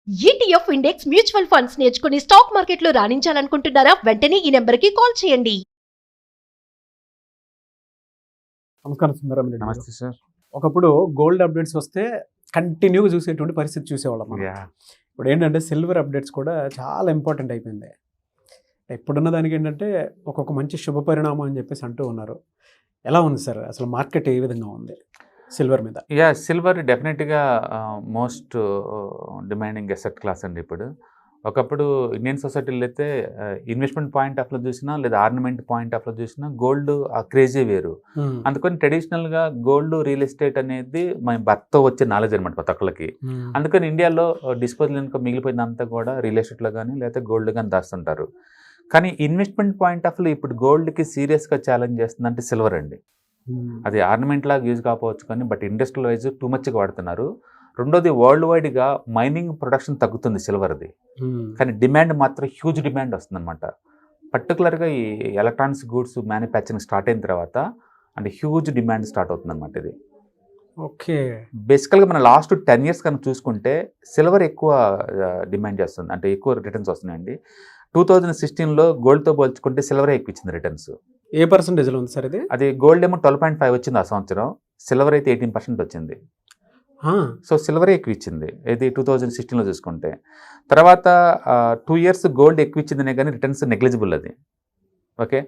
ETF index mutual funds నేర్చుకుని stock మార్కెట్లో రాణించాలనుకుంటున్నారా? వెంటనే ఈ నెంబర్కి కాల్ చేయండి. నమస్కారం సుందరం రెడ్డి గారు. నమస్తే సార్. ఒకప్పుడు గోల్డ్ అప్డేట్స్ వస్తే కంటిన్యూగా చూసేటువంటి పరిస్థితి చూసేవాళ్ళం మనం. ఇప్పుడు ఏంటంటే సిల్వర్ అప్డేట్స్ కూడా చాలా ఇంపార్టెంట్ అయిపోయింది. ఇప్పుడున్న దానికి ఏంటంటే ఒక్కొక్క మంచి శుభ పరిణామం అని చెప్పేసి అంటూ ఉన్నారు. ఎలా ఉంది సార్ అసలు మార్కెట్ ఏ విధంగా ఉంది సిల్వర్ మీద? సిల్వర్ డెఫినెట్గా మోస్ట్ డిమాండింగ్ అసెట్ క్లాస్ అండి. ఇప్పుడు ఒకప్పుడు ఇండియన్ సొసైటీలో అయితే ఇన్వెస్ట్మెంట్ పాయింట్ ఆఫ్లో చూసినా లేదా ఆర్నమెంట్ పాయింట్ ఆఫ్లో చూసినా గోల్డ్ ఆ క్రేజీ వేరు. అందుకని ట్రెడిషనల్గా గోల్డ్ రియల్ ఎస్టేట్ అనేది మన భర్త వచ్చే నాలెడ్జ్ అనమాట ప్రతి ఒక్కరికి. అందుకని ఇండియాలో డిస్పోజల్ ఇన్కమ్ మిగిలిపోయిందంతా కూడా రియల్ ఎస్టేట్లో కానీ లేకపోతే గోల్డ్ కానీ దాస్తుంటారు. కానీ ఇన్వెస్ట్మెంట్ పాయింట్ ఆఫ్లో ఇప్పుడు గోల్డ్కి సీరియస్గా ఛాలెంజ్ చేస్తుందంటే సిల్వర్ అండి. అది ఆర్నమెంట్ లాగా యూజ్ కాకపోవచ్చు కానీ బట్ ఇండస్ట్రియల్ వైజ్ టూ మచ్గా వాడుతున్నారు. రెండోది వరల్డ్ వైడ్గా మైనింగ్ ప్రొడక్షన్ తగ్గుతుంది సిల్వర్ది, కానీ డిమాండ్ మాత్రం హ్యూజ్ డిమాండ్ వస్తుందన్నమాట. పర్టికులర్గా ఈ ఎలక్ట్రానిక్స్ గూడ్స్ మ్యానుఫ్యాక్చరింగ్ స్టార్ట్ అయిన తర్వాత అంటే హ్యూజ్ డిమాండ్ స్టార్ట్ అవుతుంది అనమాట. ఇది ఓకే. బేసికల్గా మన లాస్ట్ 10 years కనుక చూసుకుంటే సిల్వర్ ఎక్కువ డిమాండ్ చేస్తుంది, అంటే ఎక్కువ రిటర్న్స్ వస్తున్నాయండి. 2016లో గోల్డ్తో పోల్చుకుంటే సిల్వరే ఎక్కువ ఇచ్చింది రిటర్న్స్. ఏ పర్సెంటేజ్లో ఉంది సార్ ఇది? అది గోల్డ్ ఏమో 12.5 వచ్చింది ఆ సంవత్సరం, సిల్వర్ అయితే 18% వచ్చింది. సో సిల్వరే ఎక్కువ ఇచ్చింది ఇది 2016లో చూసుకుంటే. తర్వాత 2 years గోల్డ్ ఎక్కువ ఇచ్చిందనే కానీ రిటర్న్స్ నెగ్లిజిబుల్ అది. ఓకే,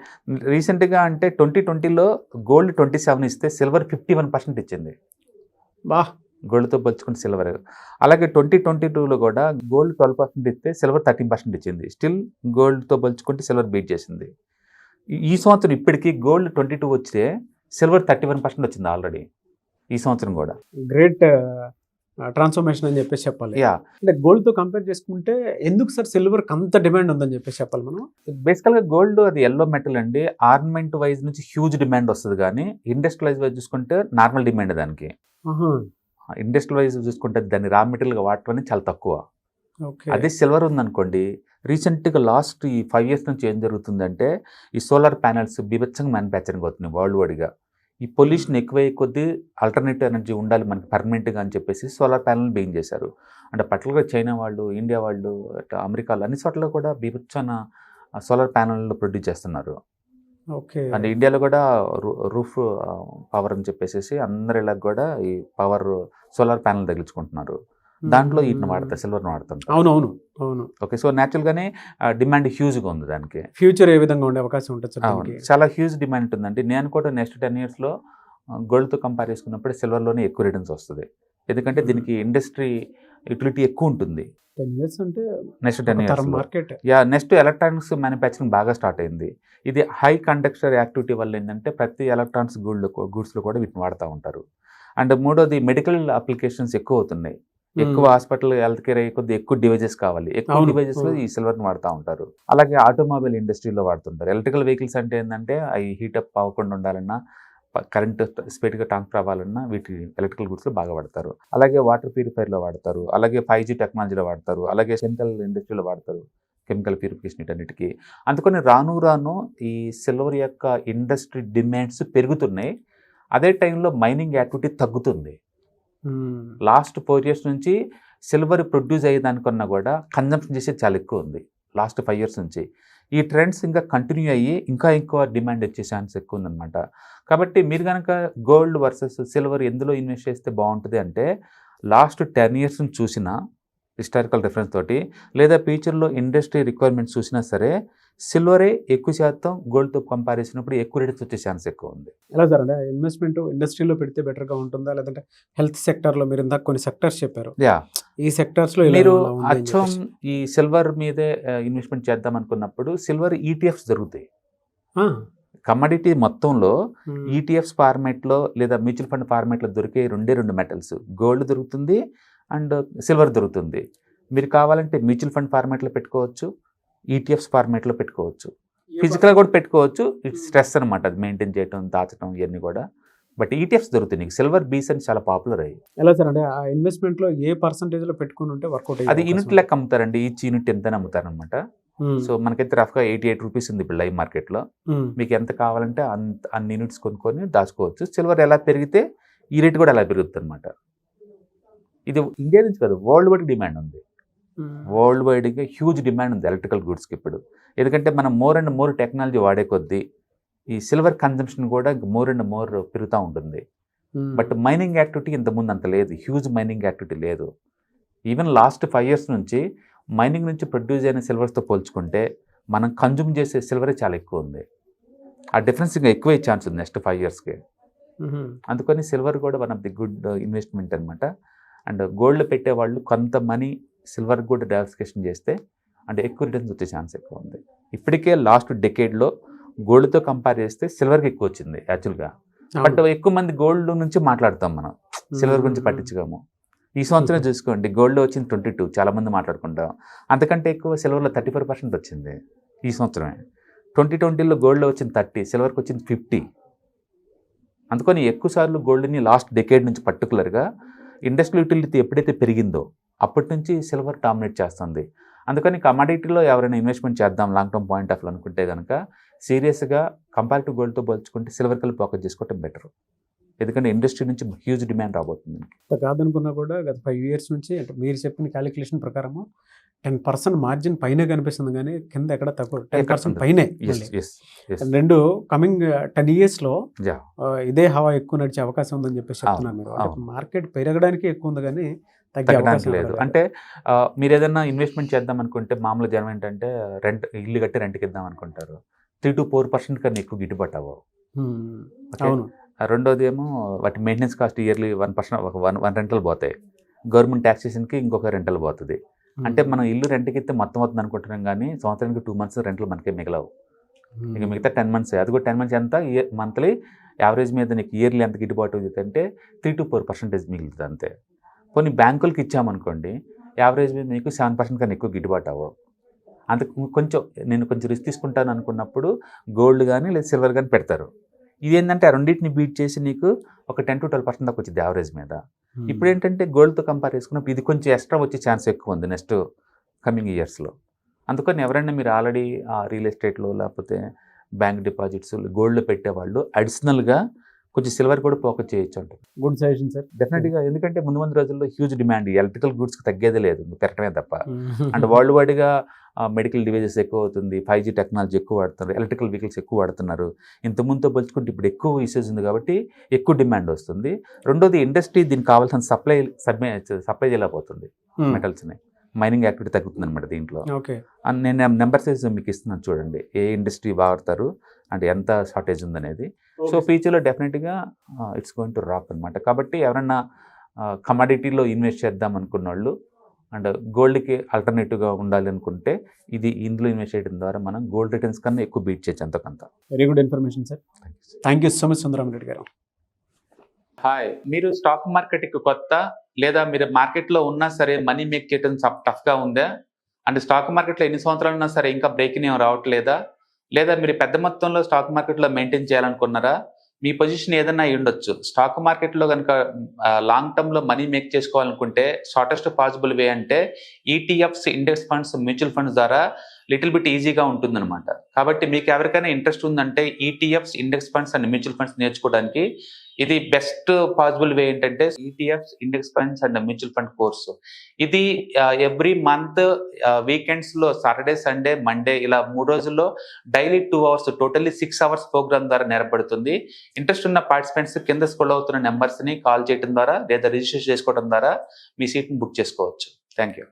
రీసెంట్గా అంటే 2020లో గోల్డ్ 27 ఇస్తే సిల్వర్ 51% ఇచ్చింది. గోల్డ్తో పోల్చుకుంటే సిల్వర్. అలాగే 2022లో కూడా గోల్డ్ 12% ఇస్తే సిల్వర్ 13% ఇచ్చింది. స్టిల్ గోల్డ్తో పోల్చుకుంటే సిల్వర్ బీట్ చేసింది. ఈ సంవత్సరం ఇప్పటికీ గోల్డ్ 22 వస్తే సిల్వర్ 31% వచ్చింది ఆల్రెడీ ఈ సంవత్సరం కూడా. గ్రేట్ ట్రాన్స్ఫర్మేషన్ అని చెప్పేసి చెప్పాలి. అంటే గోల్డ్తో కంపేర్ చేసుకుంటే ఎందుకు సార్ సిల్వర్కి అంత డిమాండ్ ఉందని చెప్పేసి చెప్పాలి మనం? బేసికల్గా గోల్డ్ అది ఎల్లో మెటల్ అండి. ఆర్నమెంట్ వైజ్ నుంచి హ్యూజ్ డిమాండ్ వస్తుంది, కానీ ఇండస్ట్రియల్ వైజ్ చూసుకుంటే నార్మల్ డిమాండ్ దానికి. ఇండస్ట్రియల్ వైజ్ చూసుకుంటే దాన్ని రా మెటీరియల్గా వాడటం అనేది చాలా తక్కువ. అదే సిల్వర్ ఉందనుకోండి, రీసెంట్గా లాస్ట్ ఈ 5 years నుంచి ఏం జరుగుతుందంటే ఈ సోలార్ ప్యానెల్స్ బీభత్సంగా మ్యానుఫ్యాక్చరింగ్ అవుతున్నాయి వరల్డ్ వైడ్గా. ఈ పొల్యూషన్ ఎక్కువయ్యే కొద్దీ ఆల్టర్నేటివ్ ఎనర్జీ ఉండాలి మనకి పర్మనెంట్గా అని చెప్పేసి సోలార్ ప్యానెల్ బెయిన్ చేశారు. అంటే పర్టికులర్గా చైనా వాళ్ళు, ఇండియా వాళ్ళు, అమెరికాలో అన్ని చోట్ల కూడా బీభత్సన సోలార్ ప్యానెల్ ప్రొడ్యూస్ చేస్తున్నారు. ఓకే. అంటే ఇండియాలో కూడా రూఫ్ పవర్ అని చెప్పేసి అందరి ఇళ్ళకి కూడా ఈ పవర్ సోలార్ ప్యానెల్ తగిలించుకుంటున్నారు. దాంట్లో వీటిని వాడతారు, సిల్వర్ని వాడుతుంటారు. అవును. ఓకే, సో న్యాచురల్గానే డిమాండ్ హ్యూజ్గా ఉంది దానికి. ఫ్యూచర్ ఏ విధంగా ఉండే అవకాశం ఉంటుంది? చాలా హ్యూజ్ డిమాండ్ ఉంటుందండి. నేను కూడా నెక్స్ట్ 10 yearsలో గోల్డ్తో కంపేర్ చేసుకున్నప్పుడు సిల్వర్లోనే ఎక్కువ రిటర్న్స్ వస్తుంది. ఎందుకంటే దీనికి ఇండస్ట్రీ యూటిలిటీ ఎక్కువ ఉంటుంది. 10 years అంటే next 10 years market. Next electronics manufacturing బాగా స్టార్ట్ అయింది. ఇది హై కండక్టర్ యాక్టివిటీ వల్ల ఏంటంటే ప్రతి ఎలక్ట్రానిక్స్ గూడ్స్లో కూడా వీటిని వాడుతూ ఉంటారు. అండ్ మూడోది మెడికల్ అప్లికేషన్స్ ఎక్కువ అవుతున్నాయి. ఎక్కువ హాస్పిటల్ హెల్త్ కేర్ అయ్యే కొద్ది ఎక్కువ డివైజెస్ కావాలి. ఎక్కువ డివైజెస్లో ఈ సిల్వర్ని వాడుతూ ఉంటారు. అలాగే ఆటోమొబైల్ ఇండస్ట్రీలో వాడుతుంటారు. ఎలక్ట్రికల్ వెహికల్స్ అంటే ఏంటంటే అవి హీటప్ అవ్వకుండా ఉండాలన్నా, కరెంట్ స్పీడ్గా ట్రాన్స్ఫర్ అవ్వాలన్నా వీటి ఎలక్ట్రికల్ గుడ్స్లో బాగా వాడతారు. అలాగే వాటర్ ప్యూరిఫైర్లో వాడతారు. అలాగే 5G టెక్నాలజీలో వాడతారు. అలాగే కెమికల్ ఇండస్ట్రీలో వాడతారు, కెమికల్ ప్యూరిఫికేషన్ వీటన్నిటికీ. అందుకని రాను రాను ఈ సిల్వర్ యొక్క ఇండస్ట్రీ డిమాండ్స్ పెరుగుతున్నాయి. అదే టైంలో మైనింగ్ యాక్టివిటీ తగ్గుతుంది. లాస్ట్ 4 years నుంచి సిల్వర్ ప్రొడ్యూస్ అయ్యేదానికన్నా కూడా కన్జంప్షన్ చేసేది చాలా ఎక్కువ ఉంది లాస్ట్ 5 years నుంచి. ఈ ట్రెండ్స్ ఇంకా కంటిన్యూ అయ్యి ఇంకా ఎక్కువ డిమాండ్ వచ్చే ఛాన్స్ ఎక్కువ ఉందన్నమాట. కాబట్టి మీరు కనుక గోల్డ్ వర్సెస్ సిల్వర్ ఎందులో ఇన్వెస్ట్ చేస్తే బాగుంటుంది అంటే లాస్ట్ 10 years చూసినా హిస్టారికల్ రిఫరెన్స్ తోటి, లేదా ఫ్యూచర్లో ఇండస్ట్రీ రిక్వైర్మెంట్స్ చూసినా సరే సిల్వరే ఎక్కువ శాతం గోల్డ్తో కంపేర్ చేసినప్పుడు ఎక్కువ రేట్స్ వచ్చే ఛాన్స్ ఎక్కువ ఉంది. ఎలా సార్ అంటే ఇన్వెస్ట్మెంట్ ఇండస్ట్రీలో పెడితే బెటర్గా ఉంటుందా, లేదంటే హెల్త్ సెక్టర్లో? మీరు ఇందాక కొన్ని సెక్టర్స్ చెప్పారు, ఈ సెక్టర్స్లో మీరు అచ్చం ఈ సిల్వర్ మీదే ఇన్వెస్ట్మెంట్ చేద్దాం అనుకున్నప్పుడు సిల్వర్ ఈటీఎఫ్స్ జరుగుతాయి. కమోడిటీ మొత్తంలో ఈటీఎఫ్స్ ఫార్మేట్లో లేదా మ్యూచువల్ ఫండ్ ఫార్మేట్లో దొరికే 2 మెటల్స్, గోల్డ్ దొరుకుతుంది అండ్ సిల్వర్ దొరుకుతుంది. మీరు కావాలంటే మ్యూచువల్ ఫండ్ ఫార్మేట్లో పెట్టుకోవచ్చు, ఈటీఎఫ్స్ ఫార్మేట్లో పెట్టుకోవచ్చు, ఫిజికల్గా కూడా పెట్టుకోవచ్చు. ఇట్స్ స్ట్రెస్ అనమాట అది మెయింటైన్ చేయడం, దాచడం ఇవన్నీ కూడా. బట్ ఈటీఎఫ్స్ దొరుకుతాయి నీకు. సిల్వర్ బీస్ అని చాలా పాపులర్ అయ్యి. ఎలా సార్ అంటే ఆ ఇన్వెస్ట్మెంట్లో ఏ పర్సంటేజ్లో పెట్టుకుని ఉంటే వర్కౌట్? అది యూనిట్ లెక్క అమ్ముతారండి, ఈచ్ యూనిట్ ఎంత అని అమ్ముతారనమాట. సో మనకైతే రఫ్గా 88 రూపీస్ ఉంది ఇప్పుడు లైవ్ మార్కెట్లో. మీకు ఎంత కావాలంటే అన్ని యూనిట్స్ కొనుక్కొని దాచుకోవచ్చు. సిల్వర్ ఎలా పెరిగితే ఈ రేట్ కూడా ఎలా పెరుగుతుంది అనమాట. ఇది ఇండియా నుంచి కాదు, వరల్డ్ వైడ్ డిమాండ్ ఉంది. వరల్డ్ వైడ్గా హ్యూజ్ డిమాండ్ ఉంది ఎలక్ట్రికల్ గూడ్స్కి ఇప్పుడు. ఎందుకంటే మనం మోర్ అండ్ మోర్ టెక్నాలజీ వాడే కొద్దీ ఈ సిల్వర్ కన్జంప్షన్ కూడా మోర్ అండ్ మోర్ పెరుగుతూ ఉంటుంది. బట్ మైనింగ్ యాక్టివిటీ ఇంతకుముందు అంత లేదు, హ్యూజ్ మైనింగ్ యాక్టివిటీ లేదు. ఈవెన్ లాస్ట్ 5 years నుంచి మైనింగ్ నుంచి ప్రొడ్యూస్ అయిన సిల్వర్స్తో పోల్చుకుంటే మనం కన్జ్యూమ్ చేసే సిల్వరే చాలా ఎక్కువ ఉంది. ఆ డిఫరెన్స్ ఇంకా ఎక్కువ ఛాన్స్ ఉంది నెక్స్ట్ 5 yearsకి. అందుకని సిల్వర్ కూడా one of the good investment అనమాట. అండ్ గోల్డ్ పెట్టే వాళ్ళు కొంత మనీ సిల్వర్ కూడా డైవర్సిఫికేషన్ చేస్తే అంటే ఎక్కువ రిటర్న్స్ వచ్చే ఛాన్స్ ఎక్కువ ఉంది. ఇప్పటికే లాస్ట్ డెకేడ్లో గోల్డ్తో కంపేర్ చేస్తే సిల్వర్కి ఎక్కువ వచ్చింది యాక్చువల్గా. బట్ ఎక్కువ మంది గోల్డ్ నుంచి మాట్లాడతాం, మనం సిల్వర్ గురించి పట్టించుకోము. ఈ సంవత్సరం చూసుకోండి, గోల్డ్లో వచ్చింది 22, చాలా మంది మాట్లాడుకుంటాం. అంతకంటే ఎక్కువ సిల్వర్లో 34% వచ్చింది ఈ సంవత్సరమే. 2020లో గోల్డ్లో వచ్చింది 30, సిల్వర్కి వచ్చింది 50. అందుకని ఎక్కువసార్లు గోల్డ్ని లాస్ట్ డెకేడ్ నుంచి పర్టికులర్గా ఇండస్ట్రియల్ యూటిలిటీ ఎప్పుడైతే పెరిగిందో అప్పటి నుంచి సిల్వర్ డామినేట్ చేస్తుంది. అందుకని కమాడిటీలో ఎవరైనా ఇన్వెస్ట్మెంట్ చేద్దాం లాంగ్ టర్మ్ పాయింట్ ఆఫ్ అనుకుంటే కనుక సీరియస్గా కంపేర్ టు గోల్డ్తో పోల్చుకుంటే సిల్వర్ కలిపి ఫోకస్ చేసుకోవటం బెటర్. ఎందుకంటే ఇండస్ట్రీ నుంచి హ్యూజ్ డిమాండ్ రాబోతుంది. కాదనుకున్నా కూడా గత 5 years నుంచి అంటే మీరు చెప్పిన క్యాలిక్యులేషన్ ప్రకారము 10% మార్జిన్ పైనే కనిపిస్తుంది, కానీ కింద ఎక్కడ తక్కువ 10% పైనే. రెండు కమింగ్ 10 yearsలో ఇదే హవా ఎక్కువ నడిచే అవకాశం ఉందని చెప్పేసి చెప్తున్నారు మీరు. మార్కెట్ పెరగడానికి ఎక్కువ ఉంది కానీ తగ్గడానికి లేదు. అంటే మీరు ఏదైనా ఇన్వెస్ట్మెంట్ చేద్దాం అనుకుంటే మామూలు జనం ఏంటంటే ఇల్లు కట్టి రెంట్కి ఇద్దాం అనుకుంటారు. 3 to 4% కన్నా ఎక్కువ గిట్టుబాటు అవ్వవు. అవును. రెండోది ఏమో వాటి maintenance cost yearly 1% one rental పోతాయి. గవర్నమెంట్ ట్యాక్సేషన్కి ఇంకొక రెంటల్ పోతుంది. అంటే మనం ఇల్లు రెంట్కి ఇస్తే మొత్తం అవుతుంది అనుకుంటున్నాం, కానీ సంవత్సరానికి 2 months రెంట్లు మనకే మిగలవు. ఇక మిగతా 10 months, అది కూడా 10 months ఎంత మంత్లీ యావరేజ్ మీద నీకు ఇయర్లీ ఎంత గిట్టుబాటు అవుతుంది అంటే 3 to 4% మిగులుతుంది అంతే. కొన్ని బ్యాంకులకి ఇచ్చామనుకోండి, యావరేజ్ మీద మీకు 7% కన్నా ఎక్కువ గిట్టుబాటు అవ్వవు. అందుకు నేను కొంచెం రిస్క్ తీసుకుంటాను అనుకున్నప్పుడు గోల్డ్ కానీ లేదా సిల్వర్ కానీ పెడతారు. ఇది ఏంటంటే ఆ రెండింటిని బీట్ చేసి నీకు ఒక 10 to 12% దాకా వచ్చింది యావరేజ్ మీద. ఇప్పుడు ఏంటంటే గోల్డ్తో కంపేర్ చేసుకున్నప్పుడు ఇది కొంచెం ఎక్స్ట్రా వచ్చే ఛాన్స్ ఎక్కువ ఉంది నెక్స్ట్ కమింగ్ ఇయర్స్లో. అందుకని ఎవరైనా మీరు ఆల్రెడీ రియల్ ఎస్టేట్లో లేకపోతే బ్యాంక్ డిపాజిట్స్ గోల్డ్లో పెట్టేవాళ్ళు అడిషనల్గా కొంచెం సిల్వర్ కూడా ఫోకస్ చేయొచ్చు అంటారు. Good suggestion sir. డెఫినెట్గా, ఎందుకంటే ముందు రోజుల్లో హ్యూజ్ డిమాండ్ ఎలక్ట్రికల్ గూడ్స్కి తగ్గేదే లేదు, పెరగటమే తప్ప. అండ్ వరల్డ్ వైడ్గా మెడికల్ డివైజెస్ ఎక్కువ అవుతుంది, 5G టెక్నాలజీ ఎక్కువ వాడుతున్నారు, ఎలక్ట్రికల్ వెహికల్స్ ఎక్కువ వాడుతున్నారు. ఇంతకుముందుతో పోల్చుకుంటే ఇప్పుడు ఎక్కువ యూసేజ్ ఉంది కాబట్టి ఎక్కువ డిమాండ్ వస్తుంది. రెండోది ఇండస్ట్రీ దీనికి కావాల్సిన సప్లై చేయలేకపోతుంది మెటల్స్ని. మైనింగ్ యాక్టివిటీ తగ్గుతుంది అనమాట దీంట్లో. నేను నెంబర్స్ మీకు ఇస్తున్నాను చూడండి, ఏ ఇండస్ట్రీ వాడతారు అంటే ఎంత షార్టేజ్ ఉందనేది. సో ఫ్యూచర్లో డెఫినెట్గా ఇట్స్ గోయింగ్ టు రాక్ అనమాట. కాబట్టి ఎవరన్నా కమాడిటీలో ఇన్వెస్ట్ చేద్దాం అనుకున్న వాళ్ళు అండ్ గోల్డ్కి ఆల్టర్నేటివ్గా ఉండాలి అనుకుంటే ఇందులో ఇన్వెస్ట్ చేయడం ద్వారా మనం గోల్డ్ రిటర్న్స్ కన్నా ఎక్కువ బీట్ చేయొచ్చు అంతకంత. Very good information sir. Thank you so much Sundararamareddy గారు. హాయ్, మీరు స్టాక్ మార్కెట్కి కొత్త లేదా మీరు మార్కెట్లో ఉన్నా సరే మనీ మేక్ చేయడం టఫ్గా ఉందా? అంటే స్టాక్ మార్కెట్లో ఎన్ని సంవత్సరాలు ఉన్నా సరే ఇంకా బ్రేకింగ్ ఏం రావట్లేదా? లేదా మీరు పెద్ద మొత్తంలో స్టాక్ మార్కెట్లో మెయింటైన్ చేయాలనుకున్నారా? మీ పొజిషన్ ఏదైనా అయి ఉండొచ్చు. స్టాక్ మార్కెట్లో కనుక లాంగ్ టర్మ్లో మనీ మేక్ చేసుకోవాలనుకుంటే షార్టెస్ట్ పాసిబుల్ వే అంటే ETFs, index funds, mutual funds ద్వారా లిటిల్ బిట్ ఈజీగా ఉంటుందన్నమాట. కాబట్టి మీకు ఎవరికైనా ఇంట్రెస్ట్ ఉందంటే ETFs, index funds and mutual funds నేర్చుకోవడానికి ఇది బెస్ట్ పాసిబుల్ వే ఏంటంటే ETFs, index funds and mutual fund course. ఇది ఎవ్రీ మంత్ వీకెండ్స్లో సాటర్డే, సండే, మండే ఇలా 3 రోజుల్లో daily 2 hours totally 6 hours program ద్వారా నేర్పడుతుంది. ఇంట్రెస్ట్ ఉన్న పార్టిసిపెంట్స్ కింద స్క్రోల్ అవుతున్న నెంబర్స్ని కాల్ చేయడం ద్వారా లేదా రిజిస్టర్ చేసుకోవడం ద్వారా మీ సీట్ని బుక్ చేసుకోవచ్చు. Thank you.